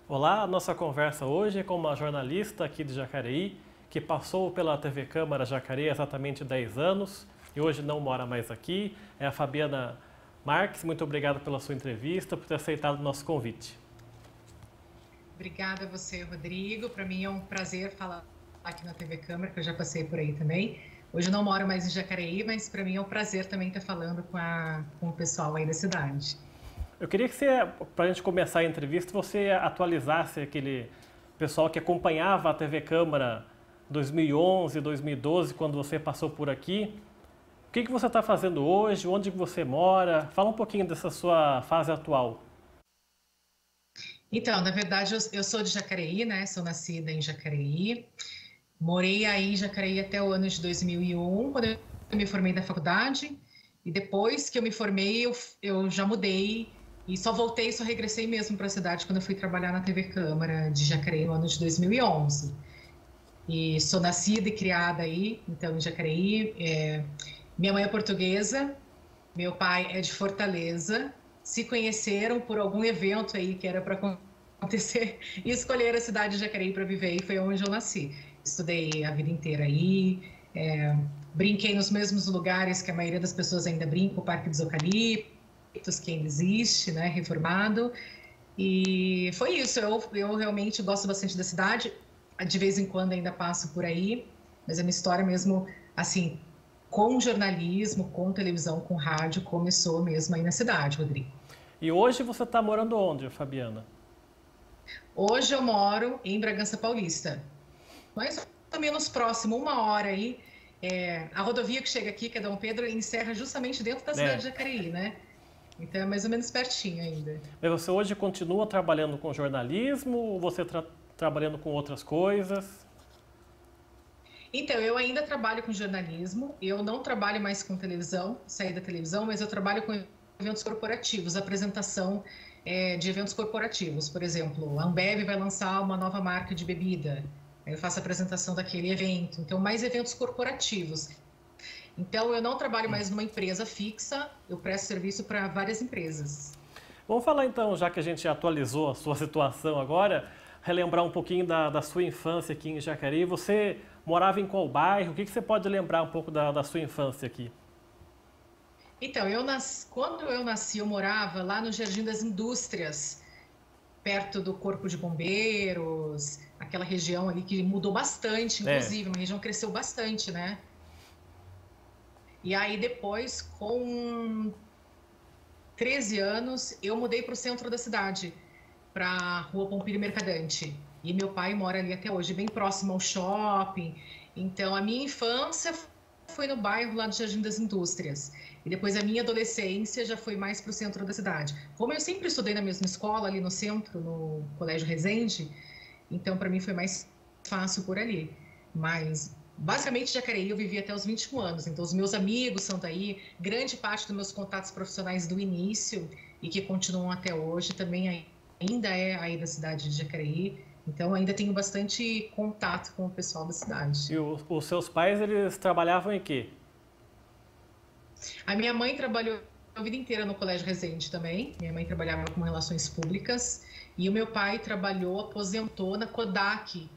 Olá, a nossa conversa hoje é com uma jornalista aqui de Jacareí, que passou pela TV Câmara Jacareí há exatamente 10 anos e hoje não mora mais aqui. É a Fabiana Marques. Muito obrigado pela sua entrevista, por ter aceitado o nosso convite. Obrigada a você, Rodrigo. Para mim é um prazer falar aqui na TV Câmara, que eu já passei por aí também. Hoje eu não moro mais em Jacareí, mas para mim é um prazer também estar falando com o pessoal aí da cidade. Eu queria que você, para a gente começar a entrevista, você atualizasse aquele pessoal que acompanhava a TV Câmara 2011, 2012, quando você passou por aqui. O que você está fazendo hoje? Onde você mora? Fala um pouquinho dessa sua fase atual. Então, na verdade, eu sou de Jacareí, né? Sou nascida em Jacareí. Morei aí em Jacareí até o ano de 2001, quando eu me formei da faculdade. E depois que eu me formei, eu já mudei e só regressei mesmo para a cidade quando eu fui trabalhar na TV Câmara de Jacareí no ano de 2011. E sou nascida e criada aí, então, em Jacareí. Minha mãe é portuguesa, meu pai é de Fortaleza. Se conheceram por algum evento aí que era para acontecer e escolheram a cidade de Jacareí para viver, e foi onde eu nasci. Estudei a vida inteira aí, brinquei nos mesmos lugares que a maioria das pessoas ainda brinca, o Parque dos Eucaliptos, que ainda existe, né, reformado. E foi isso, eu realmente gosto bastante da cidade, de vez em quando ainda passo por aí, mas a minha história mesmo, assim, com jornalismo, com televisão, com rádio, começou mesmo aí na cidade, Rodrigo. E hoje você está morando onde, Fabiana? Hoje eu moro em Bragança Paulista, mais ou menos próximo, 1 hora aí. A rodovia que chega aqui, que é Dom Pedro, encerra justamente dentro da cidade de Jacareí, né? Então é mais ou menos pertinho ainda. Mas você hoje continua trabalhando com jornalismo ou você está trabalhando com outras coisas? Então, eu ainda trabalho com jornalismo, eu não trabalho mais com televisão, saí da televisão, mas eu trabalho com eventos corporativos, apresentação de eventos corporativos. Por exemplo, a Ambev vai lançar uma nova marca de bebida, eu faço a apresentação daquele evento. Então, mais eventos corporativos. Então, eu não trabalho mais numa empresa fixa, eu presto serviço para várias empresas. Vamos falar então, já que a gente atualizou a sua situação agora, relembrar um pouquinho da sua infância aqui em Jacareí. Você morava em qual bairro? O que você pode lembrar um pouco da sua infância aqui? Então, quando eu nasci, eu morava lá no Jardim das Indústrias, perto do Corpo de Bombeiros, aquela região ali que mudou bastante, inclusive, uma região que cresceu bastante, né? E aí depois, com 13 anos, eu mudei para o centro da cidade, para a Rua Pompírio Mercadante. E meu pai mora ali até hoje, bem próximo ao shopping. Então, a minha infância foi no bairro lá do Jardim das Indústrias. E depois a minha adolescência já foi mais para o centro da cidade. Como eu sempre estudei na mesma escola, ali no centro, no Colégio Resende, então para mim foi mais fácil por ali. Mas, basicamente, Jacareí eu vivi até os 21 anos. Então, os meus amigos são daí, grande parte dos meus contatos profissionais do início e que continuam até hoje também ainda é aí da cidade de Jacareí. Então, ainda tenho bastante contato com o pessoal da cidade. E os seus pais, eles trabalhavam em quê? A minha mãe trabalhou a vida inteira no Colégio Resende também. Minha mãe trabalhava com relações públicas. E o meu pai aposentou na Kodak,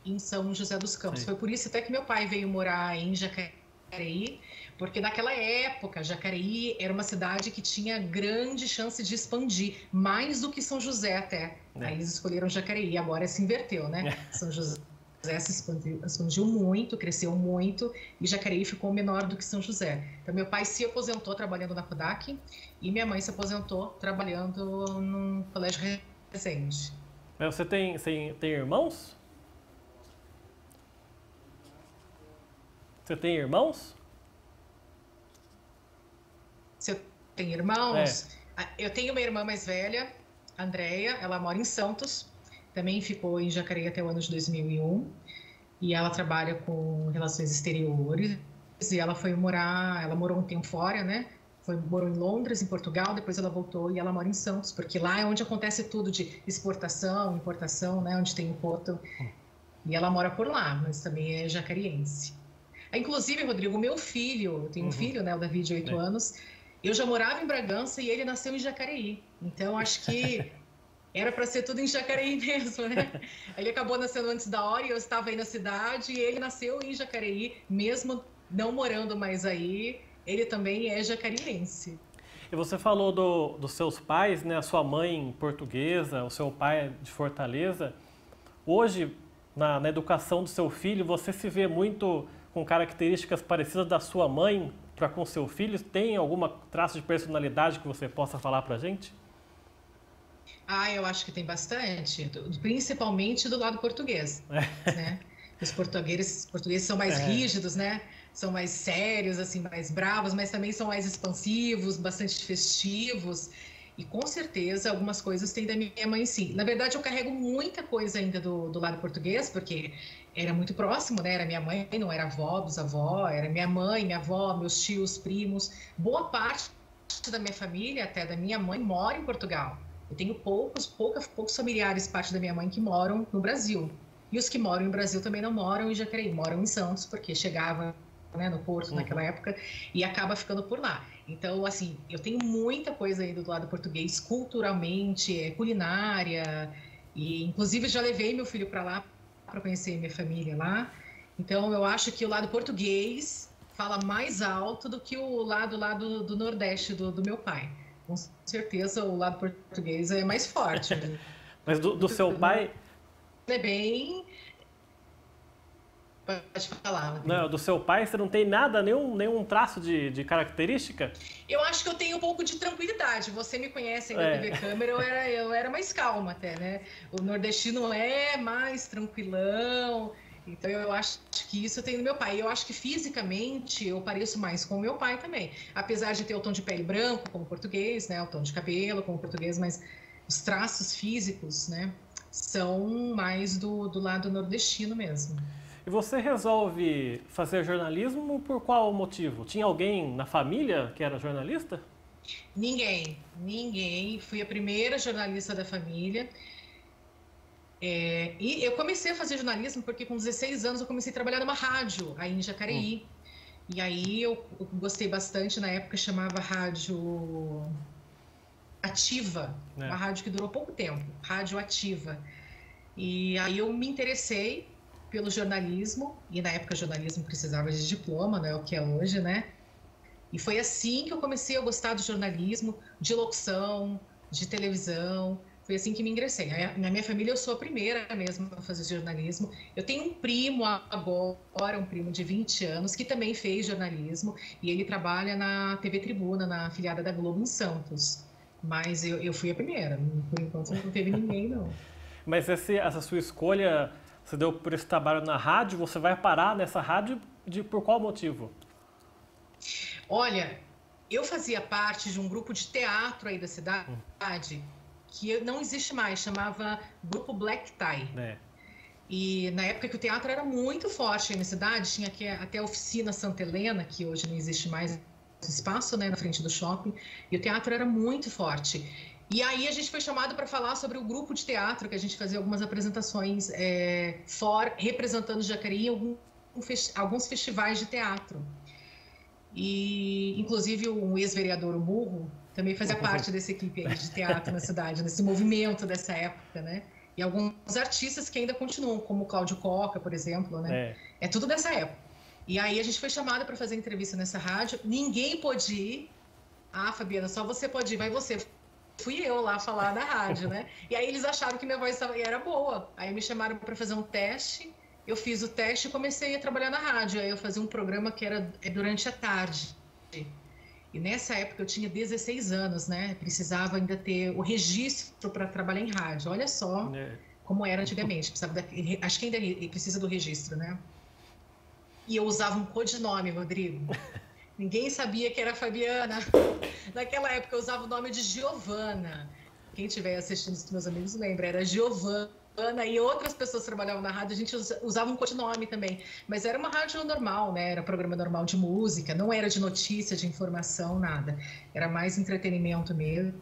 em São José dos Campos. Sim. Foi por isso até que meu pai veio morar em Jacareí, porque naquela época, Jacareí era uma cidade que tinha grande chance de expandir, mais do que São José até. Aí eles escolheram Jacareí, agora se inverteu, né? São José se expandiu muito, cresceu muito, e Jacareí ficou menor do que São José. Então, meu pai se aposentou trabalhando na Kodak, e minha mãe se aposentou trabalhando no Colégio Resende. Você tem irmãos? Você tem irmãos? Se eu tenho irmãos? Eu tenho uma irmã mais velha, Andréia, ela mora em Santos, também ficou em Jacareí até o ano de 2001, e ela trabalha com relações exteriores, e ela morou um tempo fora, né? Morou em Londres, em Portugal, depois ela voltou e ela mora em Santos, porque lá é onde acontece tudo de exportação, importação, né? Onde tem o porto, e ela mora por lá, mas também é jacariense. Inclusive, Rodrigo, meu filho, eu tenho um filho, né, o Davi, de 8 anos, eu já morava em Bragança e ele nasceu em Jacareí. Então, acho que Era para ser tudo em Jacareí mesmo, né? Ele acabou nascendo antes da hora e eu estava aí na cidade e ele nasceu em Jacareí, mesmo não morando mais aí. Ele também é jacariense. E você falou dos seus pais, né? A sua mãe portuguesa, o seu pai de Fortaleza. Hoje, na educação do seu filho, você se vê muito com características parecidas da sua mãe para com seu filho? Tem algum traço de personalidade que você possa falar para a gente? Ah, eu acho que tem bastante, principalmente do lado português, né? Os portugueses são mais rígidos, né? São mais sérios, assim, mais bravos, mas também são mais expansivos, bastante festivos. E com certeza algumas coisas tem da minha mãe, sim. Na verdade, eu carrego muita coisa ainda do lado português, porque era muito próximo, né? Era minha mãe, não era avó, bisavó, era minha mãe, minha avó, meus tios, primos. Boa parte da minha família, até da minha mãe, mora em Portugal. Eu tenho poucos familiares, parte da minha mãe, que moram no Brasil. E os que moram no Brasil também não moram em Jacareí, moram em Santos, porque chegava, né, no Porto naquela época e acaba ficando por lá. Então, assim, eu tenho muita coisa aí do lado português, culturalmente, culinária, e inclusive já levei meu filho para lá para conhecer minha família lá. Então, eu acho que o lado português fala mais alto do que o lado lá do Nordeste do meu pai. Com certeza o lado português é mais forte. Mas do seu pai... É bem... Pode falar. Não, do seu pai você não tem nada, nenhum traço de característica? Eu acho que eu tenho um pouco de tranquilidade. Você me conhece aí na TV Câmara, eu era mais calma até, né? O nordestino é mais tranquilão. Então eu acho que isso tem no meu pai. Eu acho que fisicamente eu pareço mais com o meu pai também. Apesar de ter o tom de pele branco, como o português, né? O tom de cabelo, como o português, mas os traços físicos, né? São mais do lado nordestino mesmo. E você resolve fazer jornalismo por qual motivo? Tinha alguém na família que era jornalista? Ninguém. Fui a primeira jornalista da família. E eu comecei a fazer jornalismo porque com 16 anos eu comecei a trabalhar numa rádio aí em Jacareí. E aí eu gostei bastante, na época chamava Rádio Ativa, uma rádio que durou pouco tempo, Rádio Ativa. E aí eu me interessei pelo jornalismo, e na época o jornalismo precisava de diploma, não é o que é hoje, né? E foi assim que eu comecei a gostar do jornalismo, de locução, de televisão. Foi assim que me ingressei. Na minha família eu sou a primeira mesmo a fazer jornalismo. Eu tenho um primo agora, um primo de 20 anos, que também fez jornalismo, e ele trabalha na TV Tribuna, na afiliada da Globo em Santos. Mas eu fui a primeira, por enquanto não teve ninguém, não. Mas essa sua escolha, você deu por esse trabalho na rádio, você vai parar nessa rádio por qual motivo? Olha, eu fazia parte de um grupo de teatro aí da cidade, que não existe mais, chamava Grupo Black Tie. E na época que o teatro era muito forte aí na cidade, tinha aqui até a oficina Santa Helena, que hoje não existe mais espaço, né, na frente do shopping, e o teatro era muito forte. E aí a gente foi chamado para falar sobre o grupo de teatro, que a gente fazia algumas apresentações representando Jacareí em alguns festivais de teatro. E, inclusive, o ex-vereador, o Murro, também fazia parte dessa equipe aí de teatro na cidade, nesse movimento dessa época, né? E alguns artistas que ainda continuam, como o Cláudio Coca, por exemplo, né? É tudo dessa época. E aí a gente foi chamada para fazer entrevista nessa rádio, ninguém pôde ir. Ah, Fabiana, só você pode ir, vai você. Fui eu lá falar na rádio, né? E aí eles acharam que minha voz era boa. Aí me chamaram para fazer um teste. Eu fiz o teste e comecei a trabalhar na rádio. Aí eu fazia um programa que era durante a tarde. E nessa época eu tinha 16 anos, né? Precisava ainda ter o registro para trabalhar em rádio. Olha só como era antigamente. Acho que ainda precisa do registro, né? E eu usava um codinome, Rodrigo. Ninguém sabia que era Fabiana. Naquela época eu usava o nome de Giovana. Quem estiver assistindo, os meus amigos lembra, era Giovana. E outras pessoas trabalhavam na rádio, a gente usava um codinome também. Mas era uma rádio normal, né? Era um programa normal de música, não era de notícia, de informação, nada. Era mais entretenimento mesmo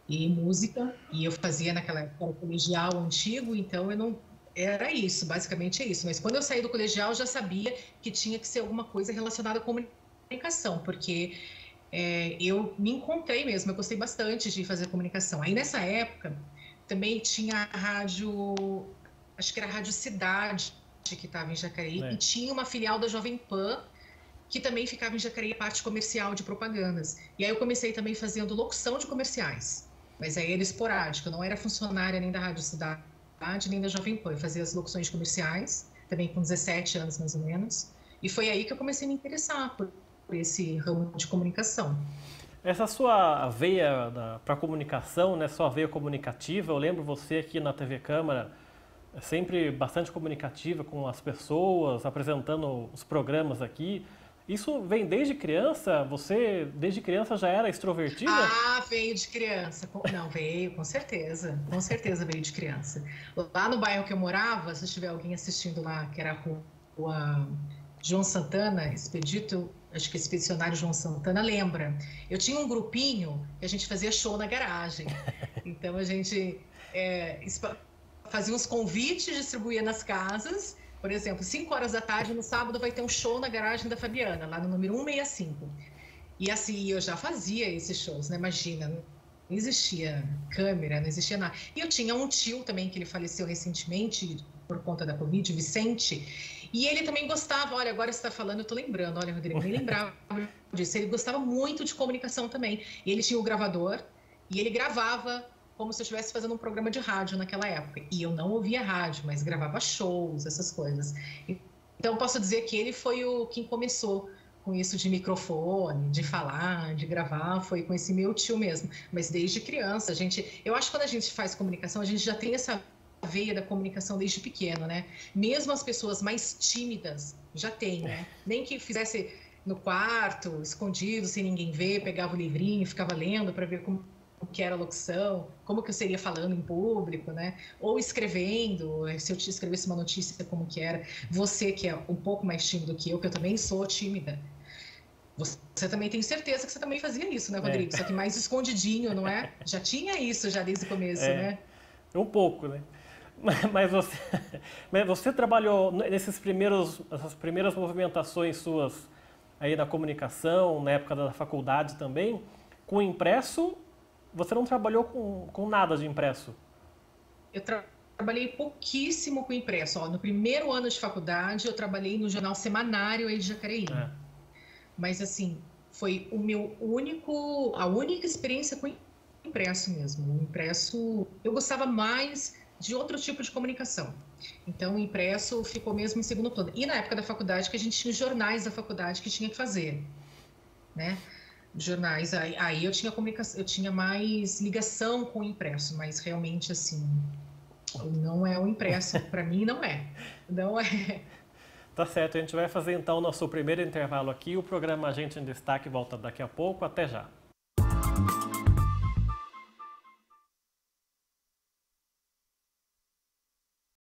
e música. E eu fazia naquela época o colegial antigo, então eu não... Era isso, basicamente é isso. Mas quando eu saí do colegial, eu já sabia que tinha que ser alguma coisa relacionada à comunicação, porque eu me encontrei mesmo, eu gostei bastante de fazer comunicação. Aí nessa época também tinha a rádio, acho que era a Rádio Cidade, que estava em Jacareí, e tinha uma filial da Jovem Pan, que também ficava em Jacareí, parte comercial de propagandas. E aí eu comecei também fazendo locução de comerciais, mas aí era esporádico, eu não era funcionária nem da Rádio Cidade, nem da Jovem Pan. Eu fazia as locuções comerciais, também com 17 anos mais ou menos, e foi aí que eu comecei a me interessar por esse ramo de comunicação. Essa sua veia para comunicação, né, sua veia comunicativa, eu lembro você aqui na TV Câmara, sempre bastante comunicativa com as pessoas, apresentando os programas aqui. Isso vem desde criança? Você, desde criança, já era extrovertida? Ah, veio de criança. Não, veio, com certeza. Com certeza veio de criança. Lá no bairro que eu morava, se tiver alguém assistindo lá, que era a rua João Santana, Expedito, acho que Expedicionário João Santana, lembra? Eu tinha um grupinho que a gente fazia show na garagem. Então a gente fazia uns convites, distribuía nas casas. Por exemplo, 5 horas da tarde, no sábado, vai ter um show na garagem da Fabiana, lá no número 165. E assim, eu já fazia esses shows, né? Imagina, não existia câmera, não existia nada. E eu tinha um tio também, que ele faleceu recentemente por conta da Covid, Vicente, e ele também gostava, olha, agora você está falando, eu tô lembrando, olha, Rodrigo, nem lembrava disso. Ele gostava muito de comunicação também. E ele tinha o gravador, e ele gravava como se eu estivesse fazendo um programa de rádio naquela época. E eu não ouvia rádio, mas gravava shows, essas coisas. Então, posso dizer que ele foi quem começou com isso de microfone, de falar, de gravar, foi com esse meu tio mesmo. Mas desde criança, eu acho que quando a gente faz comunicação, a gente já tem essa veia da comunicação desde pequeno, né? Mesmo as pessoas mais tímidas já tem, né? Nem que fizesse no quarto, escondido, sem ninguém ver, pegava o livrinho, ficava lendo para ver como que era a locução, como que eu seria falando em público, né? Ou escrevendo, se eu te escrevesse uma notícia, como que era. Você que é um pouco mais tímido que eu também sou tímida, você também tem certeza que você também fazia isso, né, Rodrigo? Só que mais escondidinho, não é? Já tinha isso já desde o começo, né? Um pouco, né? Mas você trabalhou nessas primeiras movimentações suas aí na comunicação, na época da faculdade também, com impresso. Você não trabalhou com nada de impresso? Eu trabalhei pouquíssimo com impresso. No primeiro ano de faculdade, eu trabalhei no jornal Semanário aí de Jacareí. Mas, assim, foi a única experiência com impresso mesmo. O impresso, eu gostava mais de outro tipo de comunicação. Então, o impresso ficou mesmo em segundo plano. E na época da faculdade, que a gente tinha os jornais da faculdade que tinha que fazer, né? Jornais, aí eu tinha comunicação, eu tinha mais ligação com o impresso, mas realmente assim, não é o impresso, para mim não é. Tá certo, a gente vai fazer então o nosso primeiro intervalo aqui, o programa Gente em Destaque volta daqui a pouco, até já.